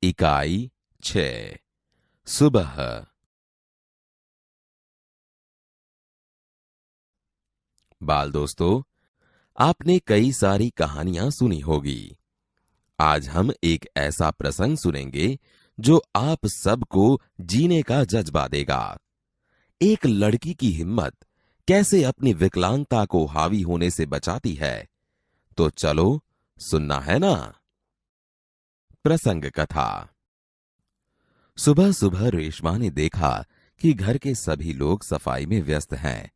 इकाई 6 सुबह। बाल दोस्तों, आपने कई सारी कहानियां सुनी होगी। आज हम एक ऐसा प्रसंग सुनेंगे जो आप सबको जीने का जज्बा देगा। एक लड़की की हिम्मत कैसे अपनी विकलांगता को हावी होने से बचाती है। तो चलो, सुनना है ना। प्रसंग कथा। सुबह सुबह रेशमा ने देखा कि घर के सभी लोग सफाई में व्यस्त हैं।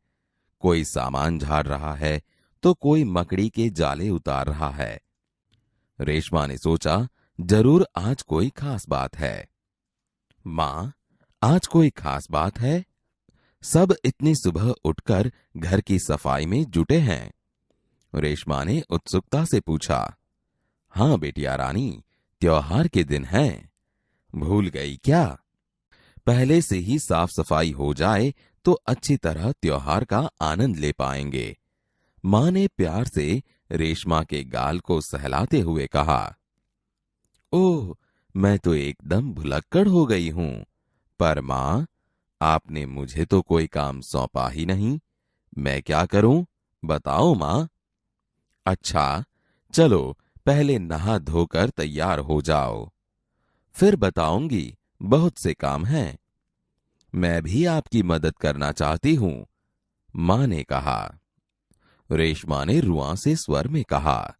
कोई सामान झाड़ रहा है तो कोई मकड़ी के जाले उतार रहा है। रेशमा ने सोचा, जरूर आज कोई खास बात है। मां, आज कोई खास बात है? सब इतनी सुबह उठकर घर की सफाई में जुटे हैं। रेशमा ने उत्सुकता से पूछा। हां बेटिया रानी, त्योहार के दिन हैं। भूल गई क्या? पहले से ही साफ सफाई हो जाए तो अच्छी तरह त्योहार का आनंद ले पाएंगे। मां ने प्यार से रेशमा के गाल को सहलाते हुए कहा। ओह, मैं तो एकदम भुलक्कड़ हो गई हूं। पर मां, आपने मुझे तो कोई काम सौंपा ही नहीं। मैं क्या करूं? बताओ मां। अच्छा, चलो पहले नहा धोकर तैयार हो जाओ, फिर बताऊंगी। बहुत से काम हैं। मैं भी आपकी मदद करना चाहती हूं, मां ने कहा। रेशमा ने रुआंसे स्वर में कहा।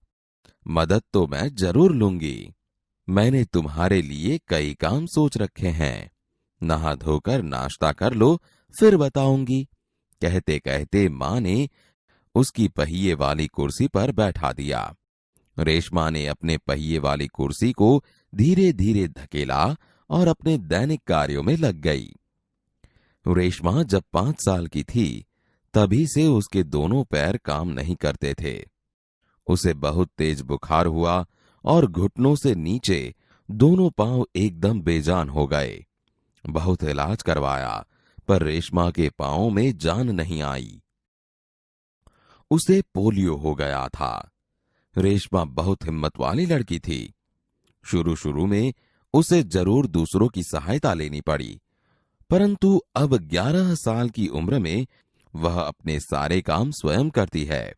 मदद तो मैं जरूर लूंगी। मैंने तुम्हारे लिए कई काम सोच रखे हैं। नहा धोकर नाश्ता कर लो, फिर बताऊंगी। कहते कहते मां ने उसकी पहिए वाली कुर्सी पर बैठा दिया। रेशमा ने अपने पहिए वाली कुर्सी को धीरे धीरे धकेला और अपने दैनिक कार्यों में लग गई। रेशमा जब 5 साल की थी, तभी से उसके दोनों पैर काम नहीं करते थे। उसे बहुत तेज बुखार हुआ और घुटनों से नीचे दोनों पांव एकदम बेजान हो गए। बहुत इलाज करवाया, पर रेशमा के पांवों में जान नहीं आई। उसे पोलियो हो गया था। रेशमा बहुत हिम्मत वाली लड़की थी। शुरू शुरू में उसे जरूर दूसरों की सहायता लेनी पड़ी, परंतु अब 11 साल की उम्र में वह अपने सारे काम स्वयं करती है।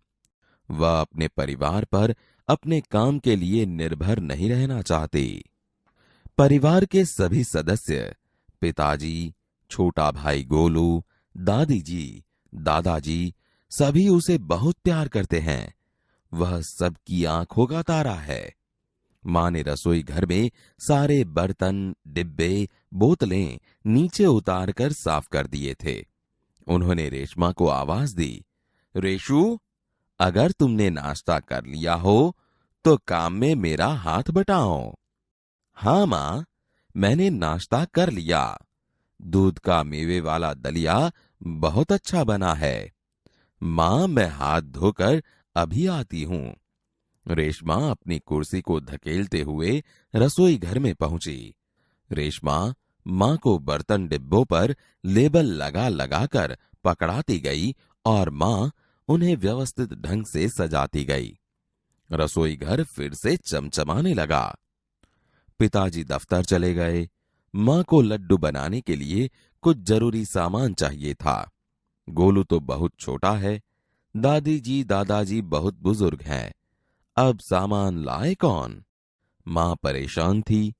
वह अपने परिवार पर अपने काम के लिए निर्भर नहीं रहना चाहती। परिवार के सभी सदस्य, पिताजी, छोटा भाई गोलू, दादी जी, दादाजी, सभी उसे बहुत प्यार करते हैं। वह सबकी आंखों का तारा है। मां ने रसोई घर में सारे बर्तन, डिब्बे, बोतलें नीचे उतारकर साफ कर दिए थे। उन्होंने रेशमा को आवाज दी। रेशु, अगर तुमने नाश्ता कर लिया हो तो काम में मेरा हाथ बटाओ। हाँ मां, मैंने नाश्ता कर लिया। दूध का मेवे वाला दलिया बहुत अच्छा बना है। मां, मैं हाथ धोकर अभी आती हूं। रेशमा अपनी कुर्सी को धकेलते हुए रसोई घर में पहुंची। रेशमा मां को बर्तन डिब्बों पर लेबल लगा लगाकर पकड़ाती गई और मां उन्हें व्यवस्थित ढंग से सजाती गई। रसोई घर फिर से चमचमाने लगा। पिताजी दफ्तर चले गए। मां को लड्डू बनाने के लिए कुछ जरूरी सामान चाहिए था। गोलू तो बहुत छोटा है। दादी जी, दादाजी बहुत बुजुर्ग हैं। अब सामान लाए कौन? मां परेशान थी।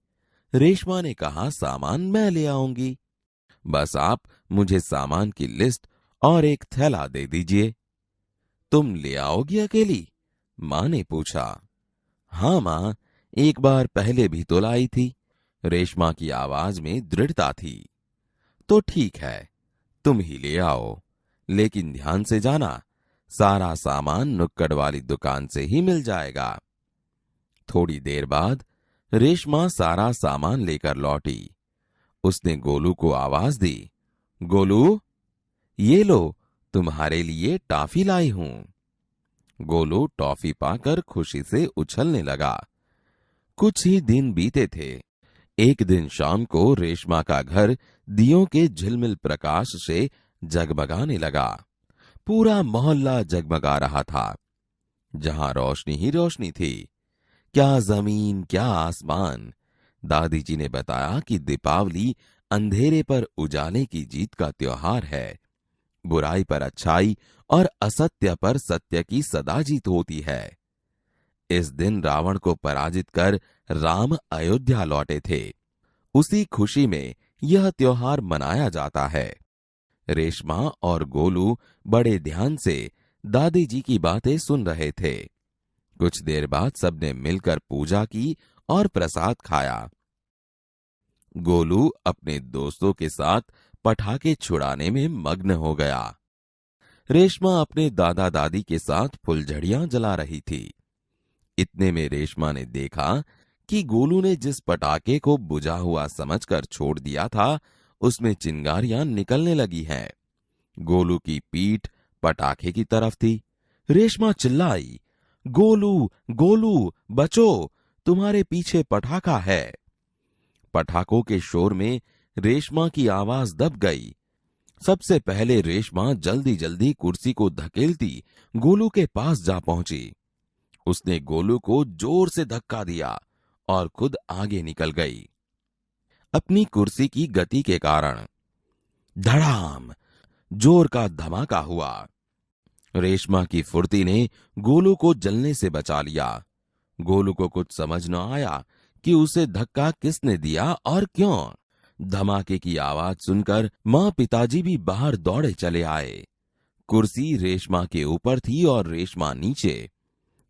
रेशमा ने कहा, सामान मैं ले आऊंगी। बस आप मुझे सामान की लिस्ट और एक थैला दे दीजिए। तुम ले आओगी अकेली? मां ने पूछा। हाँ मां, एक बार पहले भी तो लाई थी। रेशमा की आवाज में दृढ़ता थी। तो ठीक है, तुम ही ले आओ, लेकिन ध्यान से जाना, सारा सामान नुक्कड़ वाली दुकान से ही मिल जाएगा। थोड़ी देर बाद रेशमा सारा सामान लेकर लौटी। उसने गोलू को आवाज दी। गोलू, ये लो, तुम्हारे लिए टॉफी लाई हूं। गोलू टॉफी पाकर खुशी से उछलने लगा। कुछ ही दिन बीते थे। एक दिन शाम को रेशमा का घर दियों के झिलमिल प्रकाश से जगमगाने लगा। पूरा मोहल्ला जगमगा रहा था। जहां रोशनी ही रोशनी थी। क्या जमीन, क्या आसमान। दादी जी ने बताया कि दीपावली अंधेरे पर उजाले की जीत का त्योहार है। बुराई पर अच्छाई और असत्य पर सत्य की सदा जीत होती है। इस दिन रावण को पराजित कर राम अयोध्या लौटे थे। उसी खुशी में यह त्योहार मनाया जाता है। रेशमा और गोलू बड़े ध्यान से दादी जी की बातें सुन रहे थे। कुछ देर बाद सबने मिलकर पूजा की और प्रसाद खाया। गोलू अपने दोस्तों के साथ पटाखे छुड़ाने में मग्न हो गया। रेशमा अपने दादा दादी के साथ फुलझड़ियां जला रही थी। इतने में रेशमा ने देखा कि गोलू ने जिस पटाखे को बुझा हुआ समझकर छोड़ दिया था, उसमें चिंगारियां निकलने लगी हैं। गोलू की पीठ पटाखे की तरफ थी। रेशमा चिल्लाई, गोलू गोलू बचो, तुम्हारे पीछे पटाखा है। पटाखों के शोर में रेशमा की आवाज दब गई। सबसे पहले रेशमा जल्दी जल्दी कुर्सी को धकेलती गोलू के पास जा पहुंची। उसने गोलू को जोर से धक्का दिया और खुद आगे निकल गई। अपनी कुर्सी की गति के कारण धड़ाम जोर का धमाका हुआ। रेशमा की फुर्ती ने गोलू को जलने से बचा लिया। गोलू को कुछ समझ न आया कि उसे धक्का किसने दिया और क्यों। धमाके की आवाज सुनकर मां पिताजी भी बाहर दौड़े चले आए। कुर्सी रेशमा के ऊपर थी और रेशमा नीचे।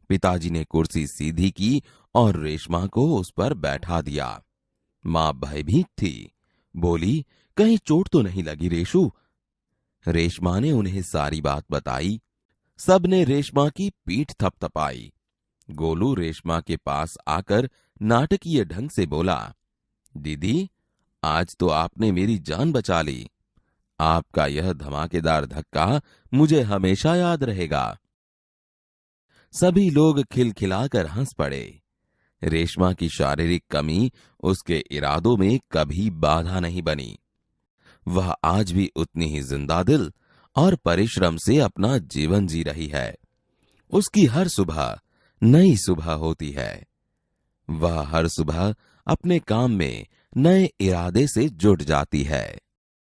पिताजी ने कुर्सी सीधी की और रेशमा को उस पर बैठा दिया। मां भयभीत थी, बोली, कहीं चोट तो नहीं लगी रेशु? रेशमा ने उन्हें सारी बात बताई। सबने रेशमा की पीठ थपथपाई। गोलू रेशमा के पास आकर नाटकीय ढंग से बोला, दीदी, आज तो आपने मेरी जान बचा ली। आपका यह धमाकेदार धक्का मुझे हमेशा याद रहेगा। सभी लोग खिलखिलाकर हंस पड़े। रेशमा की शारीरिक कमी उसके इरादों में कभी बाधा नहीं बनी। वह आज भी उतनी ही जिंदा दिल और परिश्रम से अपना जीवन जी रही है। उसकी हर सुबह नई सुबह होती है। वह हर सुबह अपने काम में नए इरादे से जुट जाती है।